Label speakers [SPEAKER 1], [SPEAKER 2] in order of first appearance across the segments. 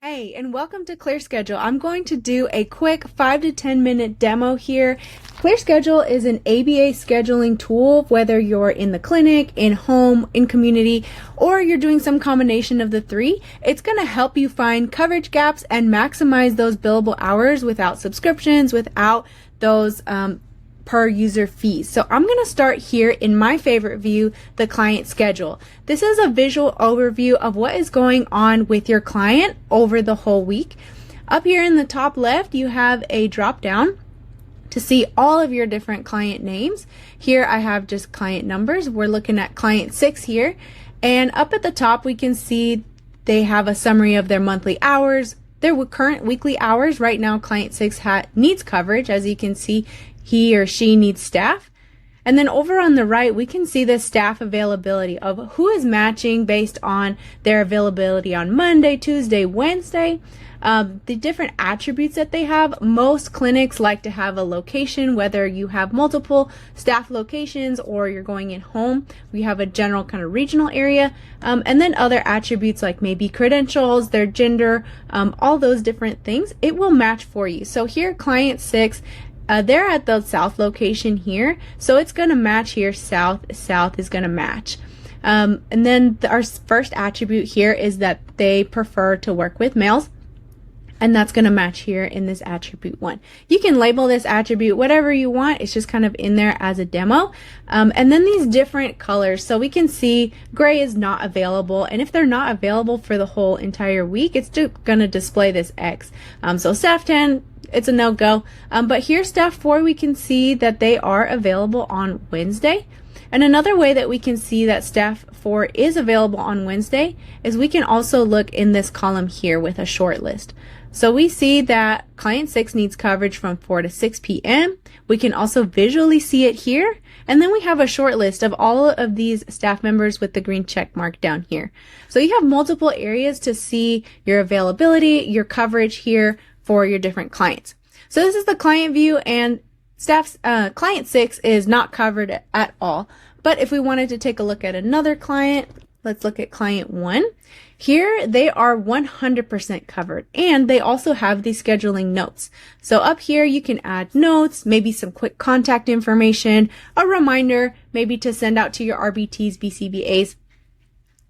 [SPEAKER 1] Hey, and welcome to ClearSchedule. I'm going to do a quick 5 to 10 minute demo here. ClearSchedule is an ABA scheduling tool, whether you're in the clinic, in home, in community, or you're doing some combination of the three. It's going to help you find coverage gaps and maximize those billable hours without subscriptions, without those per user fees. So I'm going to start here in my favorite view, the client schedule. This is a visual overview of what is going on with your client over the whole week. Up here in the top left, you have a drop down to see all of your different client names. Here I have just client numbers. We're looking at client 6 here. And up at the top, we can see they have a summary of their monthly hours, their current weekly hours. Right now, client 6 needs coverage. As you can see, he or she needs staff. And then over on the right, we can see the staff availability of who is matching based on their availability on Monday, Tuesday, Wednesday, the different attributes that they have. Most clinics like to have a location, whether you have multiple staff locations or you're going in home. We have a general kind of regional area, and then other attributes like maybe credentials, their gender, all those different things. It will match for you. So here, client 6, they're at the south location here, so it's going to match here. South is going to match. And then our first attribute here is that they prefer to work with males, and that's going to match here in this attribute 1. You can label this attribute whatever you want. It's just kind of in there as a demo. And then these different colors. So we can see gray is not available, and if they're not available for the whole entire week, it's just going to display this X. So staff 10, it's a no-go. But here, staff 4, we can see that they are available on Wednesday. And another way that we can see that staff 4 is available on Wednesday is we can also look in this column here with a short list. So we see that client 6 needs coverage from 4 to 6 p.m. We can also visually see it here. And then we have a short list of all of these staff members with the green check mark down here. So you have multiple areas to see your availability, your coverage here for your different clients. So this is the client view, and client 6 is not covered at all. But if we wanted to take a look at another client, let's look at client 1. Here they are 100% covered, and they also have the scheduling notes. So up here you can add notes, maybe some quick contact information, a reminder maybe to send out to your RBTs, BCBAs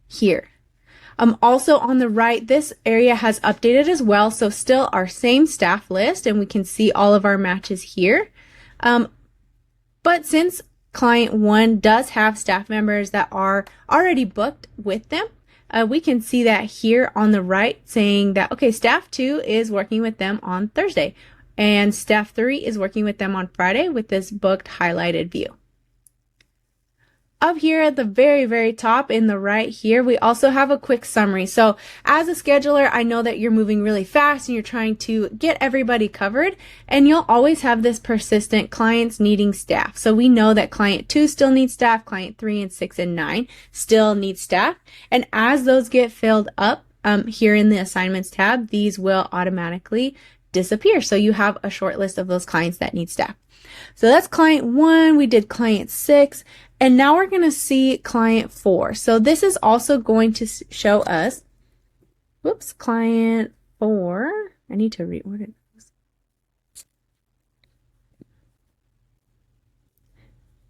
[SPEAKER 1] here. Also on the right, this area has updated as well, so still our same staff list, and we can see all of our matches here. But since client 1 does have staff members that are already booked with them, we can see that here on the right saying that, okay, staff 2 is working with them on Thursday, and staff 3 is working with them on Friday with this booked highlighted view. Up here at the very, very top in the right here, we also have a quick summary. So as a scheduler, I know that you're moving really fast and you're trying to get everybody covered, and you'll always have this persistent clients needing staff. So we know that client 2 still needs staff, client 3 and 6 and 9 still need staff. And as those get filled up here in the assignments tab, these will automatically disappear. So you have a short list of those clients that need staff. So that's client 1. We did client 6. And now we're going to see client 4. So this is also going to show us, client 4. I need to reorder this.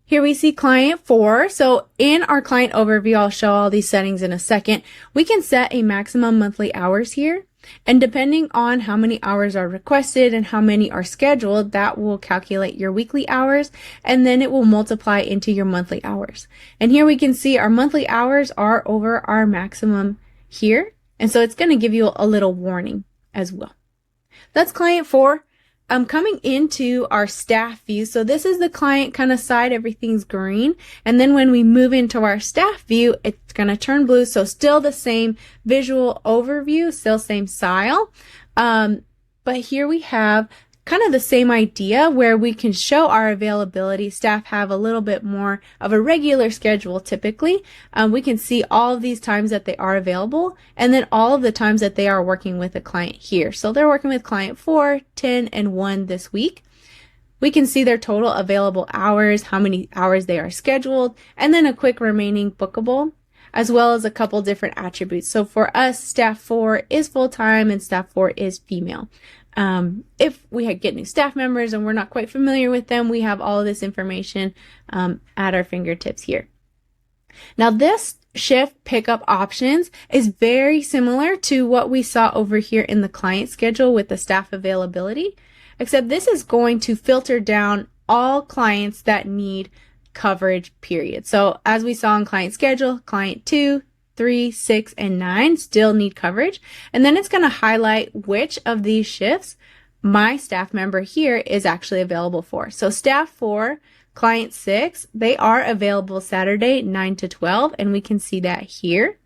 [SPEAKER 1] Here we see client 4. So in our client overview, I'll show all these settings in a second. We can set a maximum monthly hours here. And depending on how many hours are requested and how many are scheduled, that will calculate your weekly hours, and then it will multiply into your monthly hours. And here we can see our monthly hours are over our maximum here. And so it's going to give you a little warning as well. That's client 4. Coming into our staff view, so this is the client kind of side, everything's green. And then when we move into our staff view, it's going to turn blue. So still the same visual overview, still same style. But here we have kind of the same idea where we can show our availability. Staff have a little bit more of a regular schedule typically. We can see all of these times that they are available, and then all of the times that they are working with a client here. So they're working with client 4, 10, and 1 this week. We can see their total available hours, how many hours they are scheduled, and then a quick remaining bookable. as well as a couple different attributes. So for us, staff 4 is full-time and staff 4 is female. If we get new staff members and we're not quite familiar with them, we have all of this information at our fingertips here. Now this shift pickup options is very similar to what we saw over here in the client schedule with the staff availability, except this is going to filter down all clients that need coverage, period. So as we saw in client schedule, client 2, 3, 6, and 9 still need coverage. And then it's going to highlight which of these shifts my staff member here is actually available for. So staff 4, client 6, they are available Saturday 9 to 12, and we can see that here.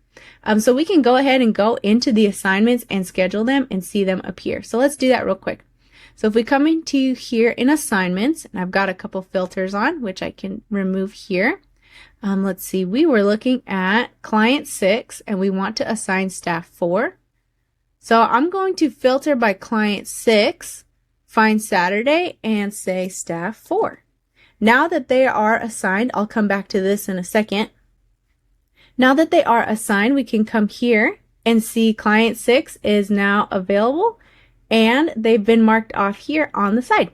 [SPEAKER 1] So we can go ahead and go into the assignments and schedule them and see them appear. So let's do that real quick. So if we come into here in assignments, and I've got a couple filters on, which I can remove here. Let's see, we were looking at client 6, and we want to assign staff 4. So I'm going to filter by client 6, find Saturday, and say staff 4. Now that they are assigned, I'll come back to this in a second. Now that they are assigned, we can come here and see client 6 is now available, and they've been marked off here on the side.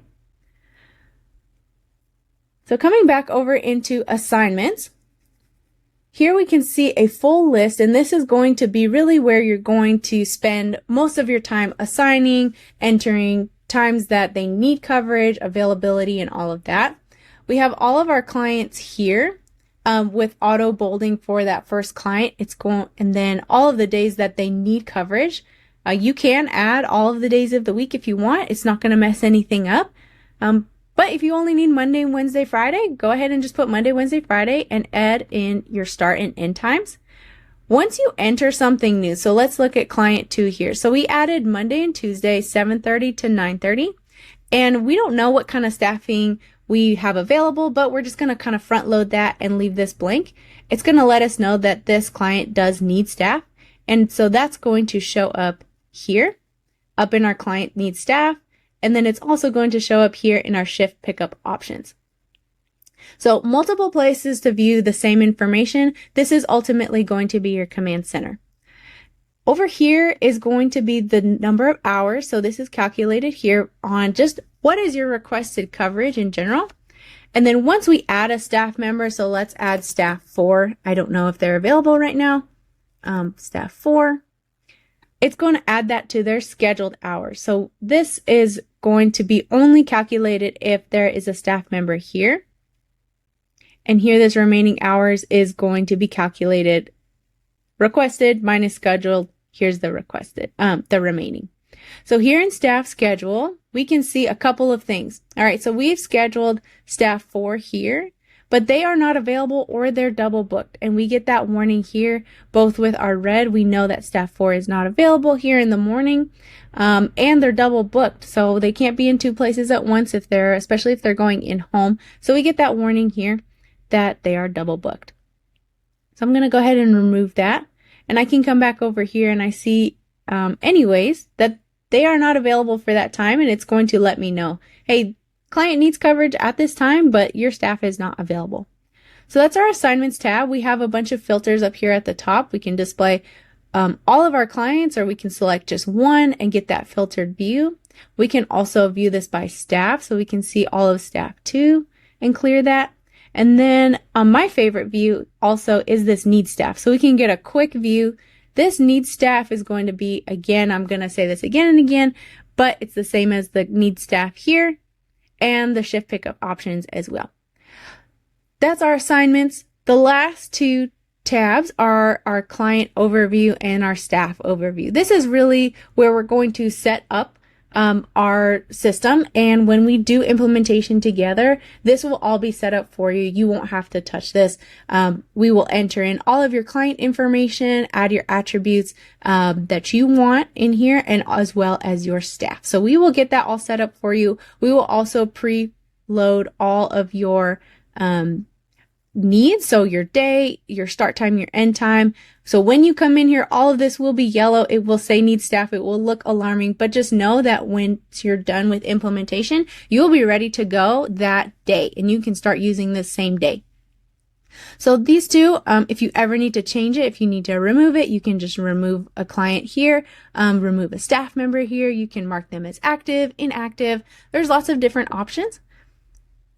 [SPEAKER 1] So coming back over into assignments, here we can see a full list, and this is going to be really where you're going to spend most of your time assigning, entering times that they need coverage, availability, and all of that. We have all of our clients here with auto bolding for that first client. And then all of the days that they need coverage. You can add all of the days of the week if you want. It's not going to mess anything up. But if you only need Monday, Wednesday, Friday, go ahead and just put Monday, Wednesday, Friday and add in your start and end times. Once you enter something new, so let's look at client 2 here. So we added Monday and Tuesday, 7:30 to 9:30. And we don't know what kind of staffing we have available, but we're just going to kind of front load that and leave this blank. It's going to let us know that this client does need staff. And so that's going to show up here, up in our client needs staff. And then it's also going to show up here in our shift pickup options. So multiple places to view the same information. This is ultimately going to be your command center. Over here is going to be the number of hours. So this is calculated here on just what is your requested coverage in general. And then once we add a staff member, so let's add staff 4. I don't know if they're available right now. Staff 4. It's going to add that to their scheduled hours. So this is going to be only calculated if there is a staff member here. And here this remaining hours is going to be calculated requested minus scheduled. Here's the requested, the remaining. So here in staff schedule, we can see a couple of things. All right, so we've scheduled staff 4 here, but they are not available or they're double booked. And we get that warning here, both with our red, we know that staff 4 is not available here in the morning, and they're double booked. So they can't be in 2 places at once especially if they're going in home. So we get that warning here that they are double booked. So I'm going to go ahead and remove that. And I can come back over here and I see anyways that they are not available for that time, and it's going to let me know, hey, client needs coverage at this time, but your staff is not available. So that's our assignments tab. We have a bunch of filters up here at the top. We can display all of our clients, or we can select just one and get that filtered view. We can also view this by staff, so we can see all of staff 2 and clear that. And then my favorite view also is this need staff. So we can get a quick view. This need staff is going to be, again, I'm going to say this again and again, but it's the same as the need staff here and the shift pickup options as well. That's our assignments. The last 2 tabs are our client overview and our staff overview. This is really where we're going to set up our system, and when we do implementation together, this will all be set up for you. You won't have to touch this. We will enter in all of your client information, add your attributes that you want in here, and as well as your staff. So we will get that all set up for you. We will also preload all of your needs, so your day, your start time, your end time. So when you come in here, all of this will be yellow. It will say need staff. It will look alarming, but just know that once you're done with implementation, you'll be ready to go that day, and you can start using this same day. So these two, if you ever need to change it, if you need to remove it, you can just remove a client here, remove a staff member here. You can mark them as active, inactive. There's lots of different options.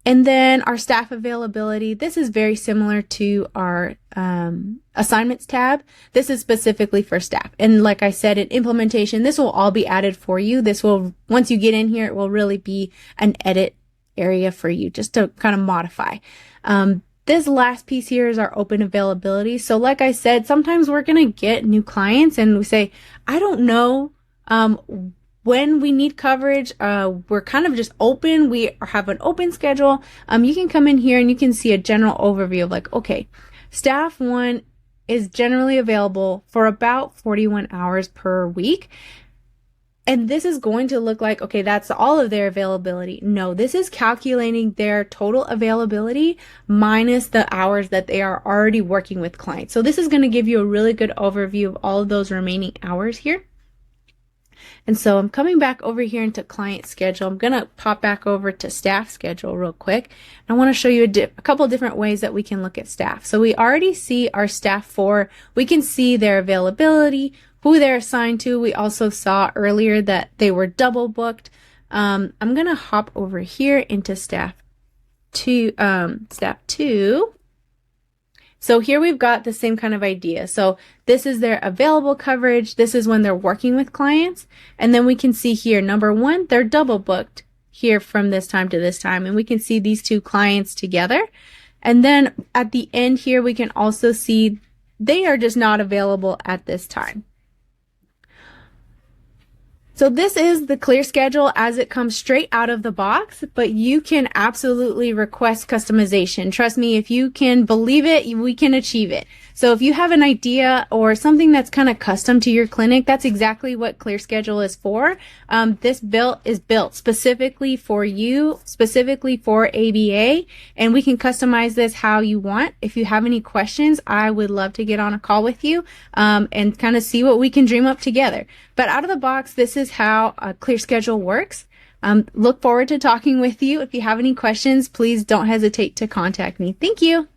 [SPEAKER 1] And then our staff availability, this is very similar to our assignments tab. This is specifically for staff. And like I said, in implementation, this will all be added for you. This will, once you get in here, it will really be an edit area for you just to kind of modify. This last piece here is our open availability. So like I said, sometimes we're going to get new clients and we say, I don't know when we need coverage. We're kind of just open. We have an open schedule. You can come in here and you can see a general overview of like, okay, staff 1 is generally available for about 41 hours per week. And this is going to look like, okay, that's all of their availability. No, this is calculating their total availability minus the hours that they are already working with clients. So this is going to give you a really good overview of all of those remaining hours here. And so I'm coming back over here into client schedule. I'm going to pop back over to staff schedule real quick. I want to show you a couple different ways that we can look at staff. So we already see our staff 4. We can see their availability, who they're assigned to. We also saw earlier that they were double booked. I'm going to hop over here into staff 2. So here we've got the same kind of idea. So this is their available coverage. This is when they're working with clients. And then we can see here, number 1, they're double booked here from this time to this time. And we can see these 2 clients together. And then at the end here, we can also see they are just not available at this time. So this is the clear schedule as it comes straight out of the box, but you can absolutely request customization. Trust me, if you can believe it, we can achieve it. So if you have an idea or something that's kind of custom to your clinic, that's exactly what Clear Schedule is for. This build is built specifically for you, specifically for ABA, and we can customize this how you want. If you have any questions, I would love to get on a call with you and kind of see what we can dream up together. But out of the box, this is how a Clear Schedule works. Look forward to talking with you. If you have any questions, please don't hesitate to contact me. Thank you.